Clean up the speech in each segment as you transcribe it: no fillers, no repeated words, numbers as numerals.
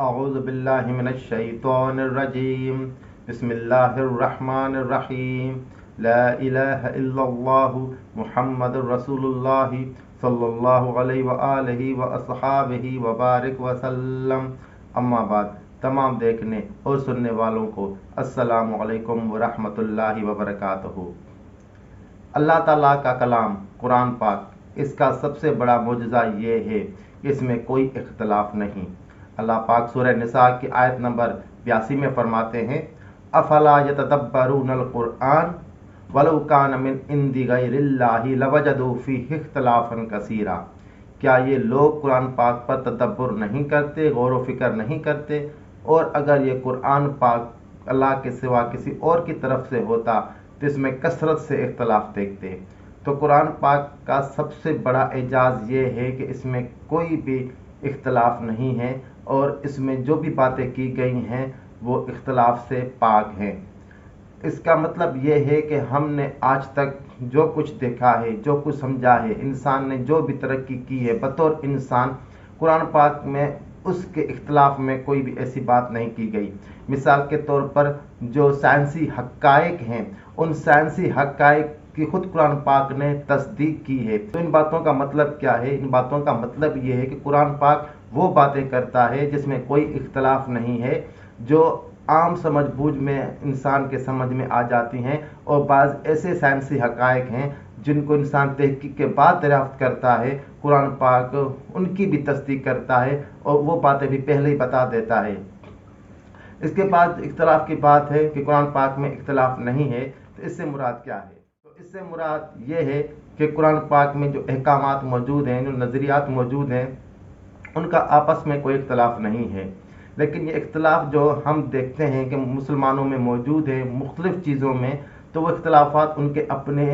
اعوذ باللہ من الشیطان الرجیم بسم اللہ الرحمن الرحیم لا الہ الا اللہ محمد رسول اللہ صلی اللہ علیہ وآلہ واصحابہ وبارک وسلم۔ اما بعد، تمام دیکھنے اور سننے والوں کو السلام علیکم ورحمۃ اللہ وبرکاتہ۔ اللہ تعالیٰ کا کلام قرآن پاک، اس کا سب سے بڑا معجزہ یہ ہے کہ اس میں کوئی اختلاف نہیں۔ اللہ پاک سورہ نساء کی آیت نمبر 82 میں فرماتے ہیں، افلا یتدبرون القرآن ولو کان من عند غیر اللہ لوجدوا فیہ اختلافا کثیرا۔ کیا یہ لوگ قرآن پاک پر تدبر نہیں کرتے، غور و فکر نہیں کرتے؟ اور اگر یہ قرآن پاک اللہ کے سوا کسی اور کی طرف سے ہوتا تو اس میں کثرت سے اختلاف دیکھتے۔ تو قرآن پاک کا سب سے بڑا اعجاز یہ ہے کہ اس میں کوئی بھی اختلاف نہیں ہے، اور اس میں جو بھی باتیں کی گئی ہیں وہ اختلاف سے پاک ہیں۔ اس کا مطلب یہ ہے کہ ہم نے آج تک جو کچھ دیکھا ہے، جو کچھ سمجھا ہے، انسان نے جو بھی ترقی کی ہے بطور انسان، قرآن پاک میں اس کے اختلاف میں کوئی بھی ایسی بات نہیں کی گئی۔ مثال کے طور پر جو سائنسی حقائق ہیں، ان سائنسی حقائق کی خود قرآن پاک نے تصدیق کی ہے۔ تو ان باتوں کا مطلب کیا ہے؟ ان باتوں کا مطلب یہ ہے کہ قرآن پاک وہ باتیں کرتا ہے جس میں کوئی اختلاف نہیں ہے، جو عام سمجھ بوجھ میں انسان کے سمجھ میں آ جاتی ہیں، اور بعض ایسے سائنسی حقائق ہیں جن کو انسان تحقیق کے بعد دریافت کرتا ہے، قرآن پاک ان کی بھی تصدیق کرتا ہے اور وہ باتیں بھی پہلے ہی بتا دیتا ہے۔ اس کے بعد اختلاف کی بات ہے کہ قرآن پاک میں اختلاف نہیں ہے، تو اس سے مراد کیا ہے؟ تو اس سے مراد یہ ہے کہ قرآن پاک میں جو احکامات موجود ہیں، جو نظریات موجود ہیں، ان کا آپس میں کوئی اختلاف نہیں ہے۔ لیکن یہ اختلاف جو ہم دیکھتے ہیں کہ مسلمانوں میں موجود ہے مختلف چیزوں میں، تو وہ اختلافات ان کے اپنے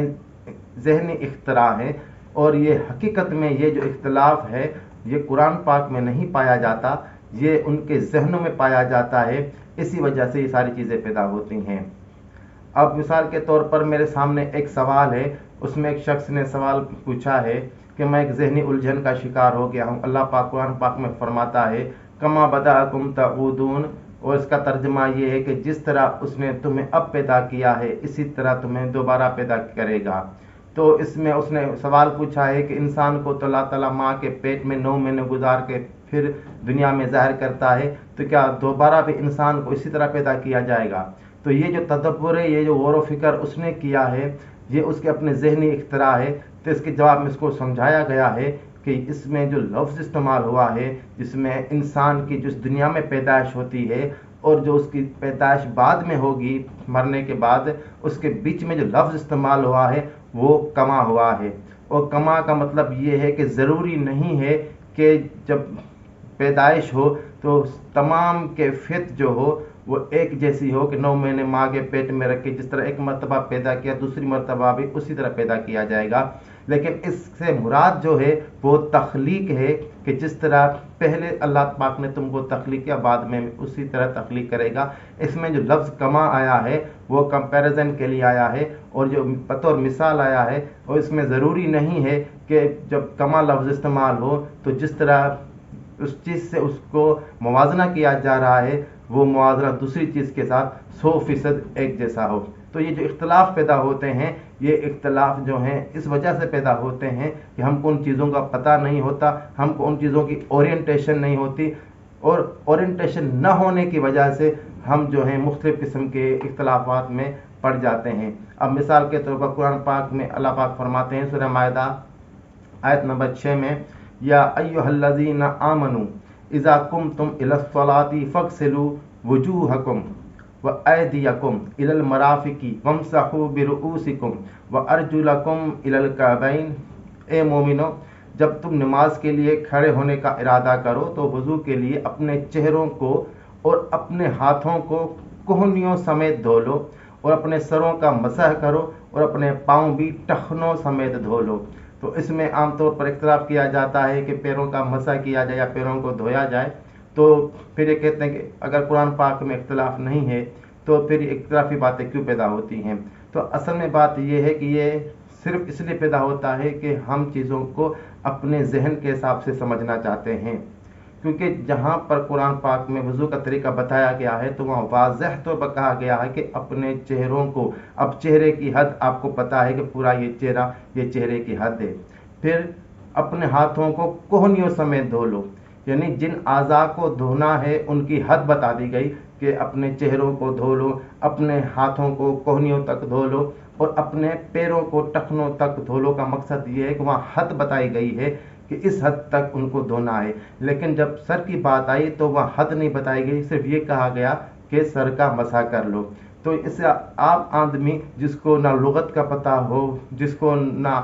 ذہنی اختراع ہیں، اور یہ حقیقت میں یہ جو اختلاف ہے یہ قرآن پاک میں نہیں پایا جاتا، یہ ان کے ذہنوں میں پایا جاتا ہے۔ اسی وجہ سے یہ ساری چیزیں پیدا ہوتی ہیں۔ اب مثال کے طور پر میرے سامنے ایک سوال ہے، اس میں ایک شخص نے سوال پوچھا ہے کہ میں ایک ذہنی الجھن کا شکار ہو گیا ہوں۔ اللہ پاک قرآن پاک میں فرماتا ہے کما بدأکم تعودون، اور اس کا ترجمہ یہ ہے کہ جس طرح اس نے تمہیں اب پیدا کیا ہے اسی طرح تمہیں دوبارہ پیدا کرے گا۔ تو اس میں اس نے سوال پوچھا ہے کہ انسان کو تو اللہ تعالیٰ ماں کے پیٹ میں 9 مہینے گزار کے پھر دنیا میں ظاہر کرتا ہے، تو کیا دوبارہ بھی انسان کو اسی طرح پیدا کیا جائے گا؟ تو یہ جو تدبر ہے، یہ جو غور و فکر اس نے کیا ہے، یہ اس کے اپنے ذہنی اختراع ہے۔ تو اس کے جواب میں اس کو سمجھایا گیا ہے کہ اس میں جو لفظ استعمال ہوا ہے، جس میں انسان کی جس دنیا میں پیدائش ہوتی ہے اور جو اس کی پیدائش بعد میں ہوگی مرنے کے بعد، اس کے بیچ میں جو لفظ استعمال ہوا ہے وہ کما ہوا ہے۔ اور کما کا مطلب یہ ہے کہ ضروری نہیں ہے کہ جب پیدائش ہو تو تمام کیفیت جو ہو وہ ایک جیسی ہو، کہ 9 مہینے ماں کے پیٹ میں رکھ کے جس طرح ایک مرتبہ پیدا کیا دوسری مرتبہ بھی اسی طرح پیدا کیا جائے گا۔ لیکن اس سے مراد جو ہے وہ تخلیق ہے، کہ جس طرح پہلے اللہ پاک نے تم کو تخلیق کیا بعد میں اسی طرح تخلیق کرے گا۔ اس میں جو لفظ کما آیا ہے وہ کمپیریزن کے لیے آیا ہے، اور جو بطور مثال آیا ہے، اور اس میں ضروری نہیں ہے کہ جب کما لفظ استعمال ہو تو جس طرح اس چیز سے اس کو موازنہ کیا جا رہا ہے وہ موازنہ دوسری چیز کے ساتھ 100% ایک جیسا ہو۔ تو یہ جو اختلاف پیدا ہوتے ہیں، یہ اختلاف جو ہیں اس وجہ سے پیدا ہوتے ہیں کہ ہم کو ان چیزوں کا پتہ نہیں ہوتا، ہم کو ان چیزوں کی اورینٹیشن نہیں ہوتی، اور اورینٹیشن نہ ہونے کی وجہ سے ہم جو ہیں مختلف قسم کے اختلافات میں پڑ جاتے ہیں۔ اب مثال کے طور پر قرآن پاک میں اللہ پاک فرماتے ہیں سورہ مائدہ آیت نمبر 6 میں، یا ایھا الذین آمنوا اذا قمتم الی الصلاۃ فاغسلوا وجوہکم وایدیکم الی المرافق وامسحوا برؤوسکم وارجلکم الی الکعبین۔ اے مومنو، جب تم نماز کے لیے کھڑے ہونے کا ارادہ کرو تو وضو کے لیے اپنے چہروں کو اور اپنے ہاتھوں کو کوہنیوں سمیت دھو لو، اور اپنے سروں کا مسح کرو، اور اپنے پاؤں بھی ٹخنوں سمیت دھو لو۔ تو اس میں عام طور پر اختلاف کیا جاتا ہے کہ پیروں کا مسح کیا جائے یا پیروں کو دھویا جائے۔ تو پھر یہ کہتے ہیں کہ اگر قرآن پاک میں اختلاف نہیں ہے تو پھر اختلافی باتیں کیوں پیدا ہوتی ہیں؟ تو اصل میں بات یہ ہے کہ یہ صرف اس لیے پیدا ہوتا ہے کہ ہم چیزوں کو اپنے ذہن کے حساب سے سمجھنا چاہتے ہیں۔ کیونکہ جہاں پر قرآن پاک میں وضو کا طریقہ بتایا گیا ہے تو وہاں واضح طور پر کہا گیا ہے کہ اپنے چہروں کو، اب چہرے کی حد آپ کو پتہ ہے کہ پورا یہ چہرے کی حد ہے. پھر اپنے ہاتھوں کو کوہنیوں سمیت دھو لو، یعنی جن اعضاء کو دھونا ہے ان کی حد بتا دی گئی کہ اپنے چہروں کو دھو لو، اپنے ہاتھوں کو کوہنیوں تک دھو لو، اور اپنے پیروں کو ٹخنوں تک دھو لو. کا مقصد یہ ہے کہ وہاں حد بتائی گئی ہے کہ اس حد تک ان کو دھونا ہے. لیکن جب سر کی بات آئی تو وہاں حد نہیں بتائی گئی، صرف یہ کہا گیا کہ سر کا مسح کر لو. تو اس سے عام آدمی جس کو نہ لغت کا پتہ ہو، جس کو نہ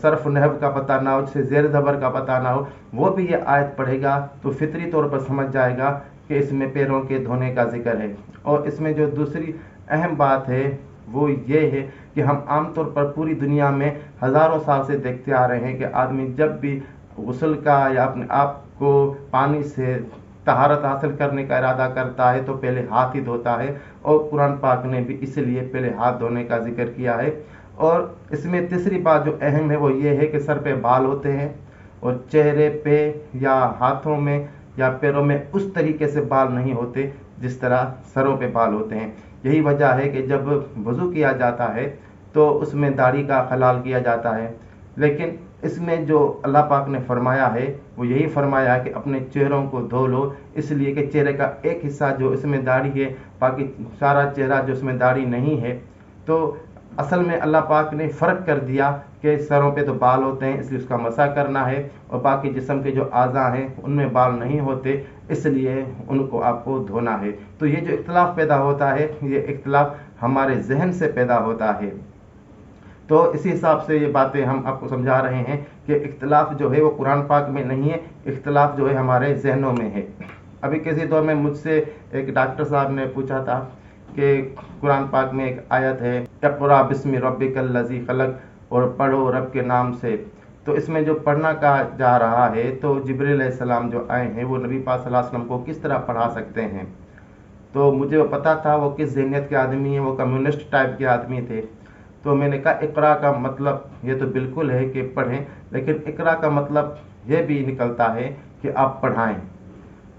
صرف نحو کا پتہ نہ ہو، جسے زیر زبر کا پتہ نہ ہو، وہ بھی یہ آیت پڑھے گا تو فطری طور پر سمجھ جائے گا کہ اس میں پیروں کے دھونے کا ذکر ہے. اور اس میں جو دوسری اہم بات ہے وہ یہ ہے کہ ہم عام طور پر پوری دنیا میں ہزاروں سال سے دیکھتے آ رہے ہیں کہ آدمی جب بھی غسل کا یا اپنے آپ کو پانی سے طہارت حاصل کرنے کا ارادہ کرتا ہے تو پہلے ہاتھ ہی دھوتا ہے، اور قرآن پاک نے بھی اس لیے پہلے ہاتھ دھونے کا ذکر کیا ہے. اور اس میں تیسری بات جو اہم ہے وہ یہ ہے کہ سر پہ بال ہوتے ہیں اور چہرے پہ یا ہاتھوں میں یا پیروں میں اس طریقے سے بال نہیں ہوتے جس طرح سروں پہ بال ہوتے ہیں. یہی وجہ ہے کہ جب وضو کیا جاتا ہے تو اس میں داڑھی کا خلال کیا جاتا ہے، لیکن اس میں جو اللہ پاک نے فرمایا ہے وہ یہی فرمایا ہے کہ اپنے چہروں کو دھو لو، اس لیے کہ چہرے کا ایک حصہ جو اس میں داڑھی ہے، باقی سارا چہرہ جو اس میں داڑھی نہیں ہے. تو اصل میں اللہ پاک نے فرق کر دیا کہ سروں پہ تو بال ہوتے ہیں اس لیے اس کا مسح کرنا ہے، اور باقی جسم کے جو اعضاء ہیں ان میں بال نہیں ہوتے اس لیے ان کو آپ کو دھونا ہے. تو یہ جو اختلاف پیدا ہوتا ہے یہ اختلاف ہمارے ذہن سے پیدا ہوتا ہے. تو اسی حساب سے یہ باتیں ہم آپ کو سمجھا رہے ہیں کہ اختلاف جو ہے وہ قرآن پاک میں نہیں ہے، اختلاف جو ہے ہمارے ذہنوں میں ہے. ابھی کسی دور میں مجھ سے ایک ڈاکٹر صاحب نے پوچھا تھا کہ قرآن پاک میں ایک آیت ہے اقرأ بسم ربک الذی خلق، اور پڑھو رب کے نام سے. تو اس میں جو پڑھنا کہا جا رہا ہے تو جبریل علیہ السلام جو آئے ہیں وہ نبی پاک صلی اللہ علیہ وسلم کو کس طرح پڑھا سکتے ہیں. تو مجھے وہ پتا تھا وہ کس ذہنیت کے آدمی ہیں، وہ کمیونسٹ ٹائپ کے آدمی تھے. تو میں نے کہا اقرا کا مطلب یہ تو بالکل ہے کہ پڑھیں، لیکن اقرا کا مطلب یہ بھی نکلتا ہے کہ آپ پڑھائیں.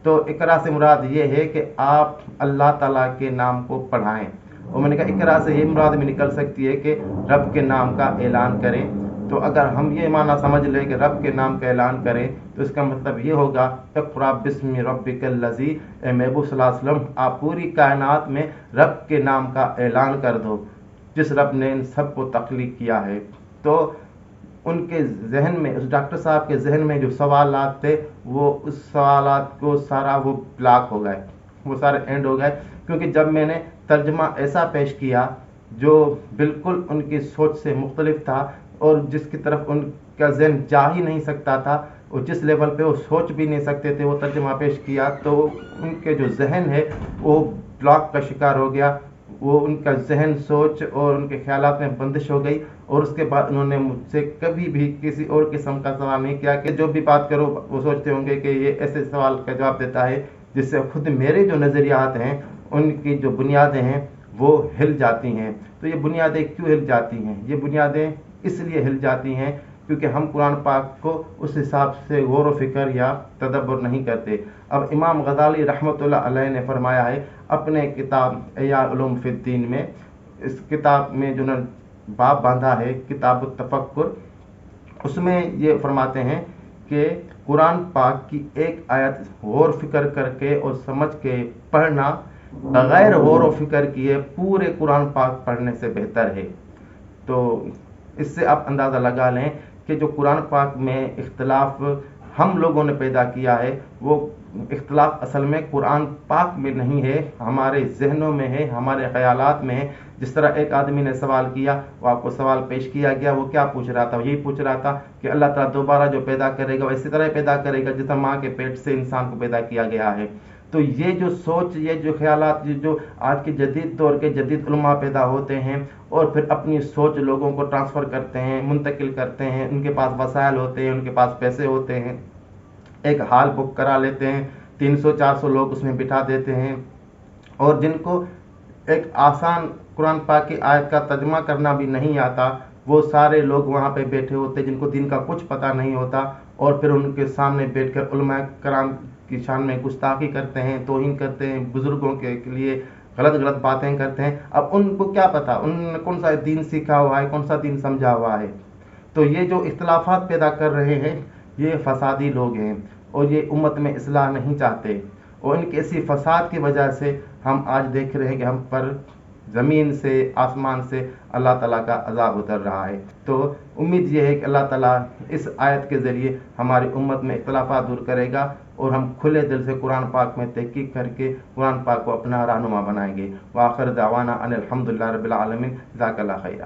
تو اقرا سے مراد یہ ہے کہ آپ اللہ تعالیٰ کے نام کو پڑھائیں. اور میں نے کہا اقرا سے یہ مراد بھی نکل سکتی ہے کہ رب کے نام کا اعلان کریں. تو اگر ہم یہ معنی سمجھ لیں کہ رب کے نام کا اعلان کریں تو اس کا مطلب یہ ہوگا اقرأ بسم ربک الذی، اے محبوب صلی اللہ علیہ وسلم آپ پوری کائنات میں رب کے نام کا اعلان کر دو جس رب نے ان سب کو تخلیق کیا ہے. تو ان کے ذہن میں، اس ڈاکٹر صاحب کے ذہن میں جو سوالات تھے وہ اس سوالات کو سارا وہ بلاک ہو گئے، وہ سارے اینڈ ہو گئے، کیونکہ جب میں نے ترجمہ ایسا پیش کیا جو بالکل ان کی سوچ سے مختلف تھا اور جس کی طرف ان کا ذہن جا ہی نہیں سکتا تھا، اور جس لیول پہ وہ سوچ بھی نہیں سکتے تھے، وہ ترجمہ پیش کیا تو ان کے جو ذہن ہے وہ بلاک کا شکار ہو گیا. وہ ان کا ذہن، سوچ اور ان کے خیالات میں بندش ہو گئی، اور اس کے بعد انہوں نے مجھ سے کبھی بھی کسی اور قسم کا سوال نہیں کیا کہ جو بھی بات کرو وہ سوچتے ہوں گے کہ یہ ایسے سوال کا جواب دیتا ہے جس سے خود میرے جو نظریات ہیں ان کی جو بنیادیں ہیں وہ ہل جاتی ہیں. تو یہ بنیادیں کیوں ہل جاتی ہیں؟ یہ بنیادیں اس لیے ہل جاتی ہیں کیونکہ ہم قرآن پاک کو اس حساب سے غور و فکر یا تدبر نہیں کرتے. اب امام غزالی رحمۃ اللہ علیہ نے فرمایا ہے اپنے کتاب احیاء علوم فی الدین میں، اس کتاب میں جو باب باندھا ہے کتاب التفکر، اس میں یہ فرماتے ہیں کہ قرآن پاک کی ایک آیت غور فکر کر کے اور سمجھ کے پڑھنا بغیر غور و فکر کیے پورے قرآن پاک پڑھنے سے بہتر ہے. تو اس سے آپ اندازہ لگا لیں کہ جو قرآن پاک میں اختلاف ہم لوگوں نے پیدا کیا ہے وہ اختلاف اصل میں قرآن پاک میں نہیں ہے، ہمارے ذہنوں میں ہے، ہمارے خیالات میں ہے. جس طرح ایک آدمی نے سوال کیا، وہ آپ کو سوال پیش کیا گیا، وہ کیا پوچھ رہا تھا؟ یہی پوچھ رہا تھا کہ اللہ تعالیٰ دوبارہ جو پیدا کرے گا وہ اسی طرح پیدا کرے گا جس طرح ماں کے پیٹ سے انسان کو پیدا کیا گیا ہے. تو یہ جو سوچ، یہ جو خیالات جو آج کے جدید دور کے جدید علماء پیدا ہوتے ہیں اور پھر اپنی سوچ لوگوں کو ٹرانسفر کرتے ہیں، منتقل کرتے ہیں، ان کے پاس وسائل ہوتے ہیں، ان کے پاس پیسے ہوتے ہیں، ایک ہال بک کرا لیتے ہیں، 300-400 لوگ اس میں بٹھا دیتے ہیں، اور جن کو ایک آسان قرآن پاک کی آیت کا ترجمہ کرنا بھی نہیں آتا وہ سارے لوگ وہاں پہ بیٹھے ہوتے جن کو دین کا کچھ پتہ نہیں ہوتا، اور پھر ان کے سامنے بیٹھ کر علماء کرام کی شان میں گستاخی کرتے ہیں، توہین کرتے ہیں، بزرگوں کے لیے غلط باتیں کرتے ہیں۔ اب ان کو کیا پتا ان نے کون سا دین سیکھا ہوا ہے، کون سا دین سمجھا ہوا ہے؟ تو یہ جو اختلافات پیدا کر رہے ہیں یہ فسادی لوگ ہیں، اور یہ امت میں اصلاح نہیں چاہتے، اور ان کے اسی فساد کی وجہ سے ہم آج دیکھ رہے ہیں کہ ہم پر زمین سے آسمان سے اللہ تعالیٰ کا عذاب اتر رہا ہے۔ تو امید یہ ہے کہ اللہ تعالیٰ اس آیت کے ذریعے ہماری امت میں اختلافات دور کرے گا، اور ہم کھلے دل سے قرآن پاک میں تحقیق کر کے قرآن پاک کو اپنا رہنما بنائیں گے۔ وآخر دعوانا ان الحمدللہ رب العالمین، جزاک اللہ خیرہ۔